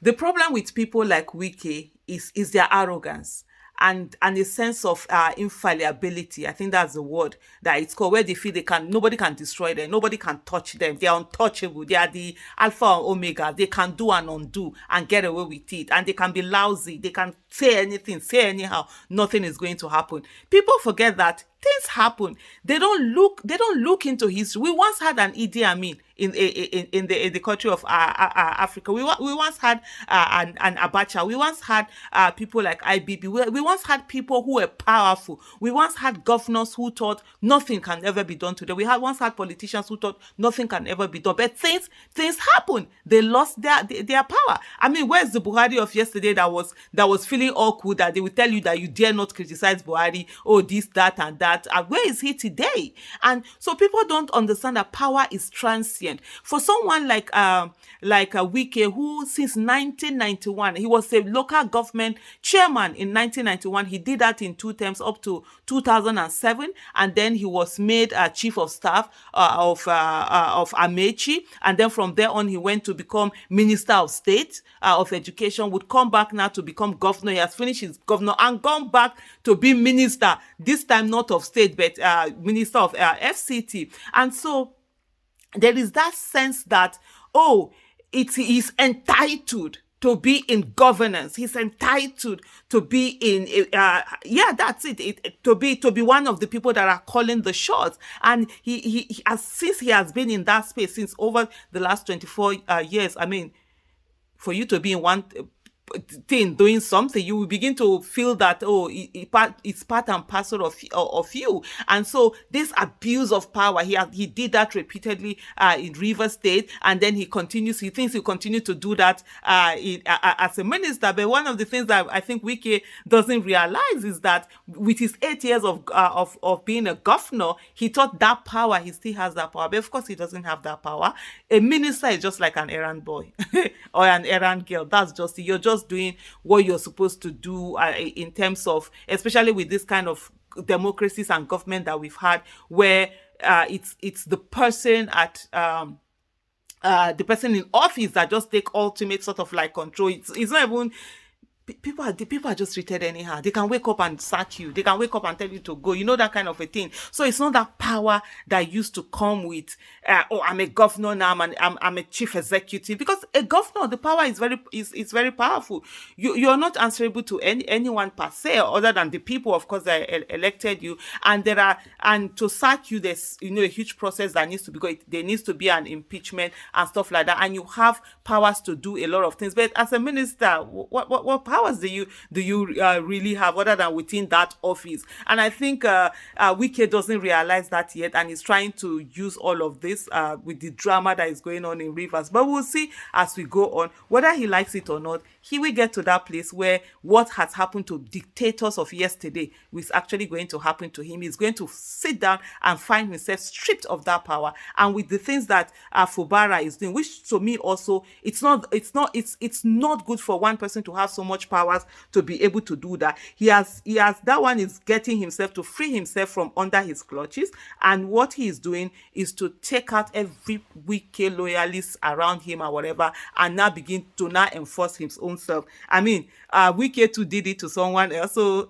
The problem with people like Wike is their arrogance and a sense of infallibility. I think that's the word that it's called, where they feel they can nobody can destroy them, nobody can touch them. They are untouchable. They are the alpha and omega. They can do and undo and get away with it. And they can be lousy. They can say anything, say anyhow. Nothing is going to happen. People forget that things happen. They don't look into history. We once had an Idi Amin in the country of Africa. We once had an Abacha. We once had people like IBB. We once had people who were powerful. We once had governors who thought nothing can ever be done to them. Once had politicians who thought nothing can ever be done. But things happen. They lost their power. I mean, where's the Buhari of yesterday that was feeling awkward, that they will tell you that you dare not criticize Buhari, oh, this, that, and that. Where is he today? And so people don't understand that power is transient. For someone like a Wike, who since 1991, he was a local government chairman in 1991. He did that in two terms up to 2007, and then he was made chief of staff of Amechi, and then from there on he went to become Minister of State of Education. Would come back now to become governor. He has finished his governor and gone back to be minister. This time not of state, but minister of FCT. And so there is that sense that, oh, it is entitled to be in governance. He's entitled to be in, yeah, that's it. To be one of the people that are calling the shots. And he has, since he has been in that space since over the last 24 years. I mean, for you to be in one thing doing something, you will begin to feel that, oh, it's part and parcel of you. And so this abuse of power, he did that repeatedly in Rivers State, and then he thinks he'll continue to do that as a minister. But one of the things that I think Wike doesn't realize is that with his 8 years of being a governor, he thought that power, he still has that power. But of course he doesn't have that power. A minister is just like an errand boy or an errand girl. That's just it. You're just doing what you're supposed to do in terms of, especially with this kind of democracies and government that we've had, where it's the person at the person in office that just take ultimate sort of like control. It's not even people are just treated anyhow. They can wake up and sack you. They can wake up and tell you to go. You know, that kind of a thing. So it's not that power that used to come with, oh, I'm a governor now. I'm a chief executive. Because a governor, the power is very powerful. You're not answerable to anyone per se, other than the people, of course, that elected you. And to sack you, there's a huge process that needs to be going. There needs to be an impeachment and stuff like that. And you have powers to do a lot of things. But as a minister, what powers do you really have other than within that office? And I think Wike doesn't realize that yet, and is trying to use all of this with the drama that is going on in Rivers. But we'll see as we go on whether he likes it or not. He will get to that place where what has happened to dictators of yesterday is actually going to happen to him. He's going to sit down and find himself stripped of that power. And with the things that Fubara is doing, which to me also, it's not good for one person to have so much powers to be able to do that. He has that one is getting himself to free himself from under his clutches. And what he is doing is to take out every Wike loyalist around him or whatever, and now begin to enforce his own self. I mean, Wike too did it to someone else. So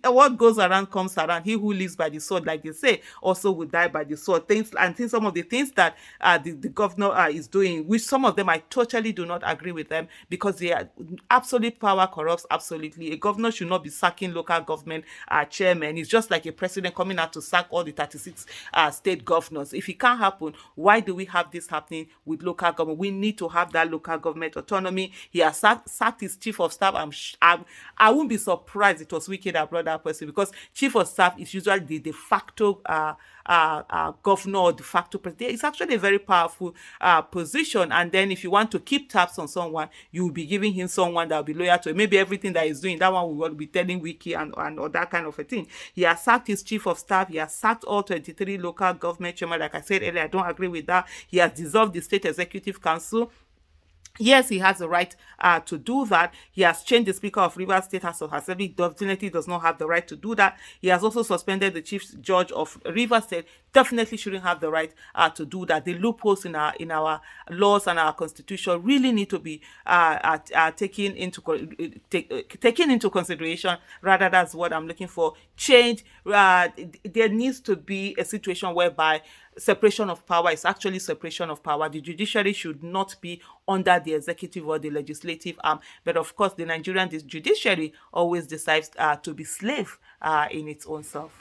what goes around comes around. He who lives by the sword, like they say, also will die by the sword. Some of the things that the governor is doing, which some of them I totally do not agree with them, because they are absolute power corrupts absolutely. A governor should not be sacking local government chairmen. It's just like a president coming out to sack all the 36 state governors. If it can't happen, why do we have this happening with local government? We need to have that local government autonomy. He has sacked his chief of staff. I won't be surprised it was Wike that brought that person, because chief of staff is usually the de facto governor or de facto president. It's actually a very powerful position. And then if you want to keep tabs on someone, you will be giving him someone that will be loyal to him. Maybe everything that he's doing, that one will be telling Wike and or that kind of a thing. He has sacked his chief of staff. He has sacked all 23 local government chairmen. Like I said earlier, I don't agree with that. He has dissolved the state executive council. Yes, he has the right to do that. He has changed the Speaker of Rivers State House of Assembly. Definitely does not have the right to do that. He has also suspended the Chief Judge of Rivers State. Definitely shouldn't have the right to do that. The loopholes in our laws and our constitution really need to be taken into consideration. Rather, that's what I'm looking for. Change. There needs to be a situation whereby separation of power is actually separation of power. The judiciary should not be under the executive or the legislative arm. But of course, the Nigerian judiciary always decides to be slave in its own self.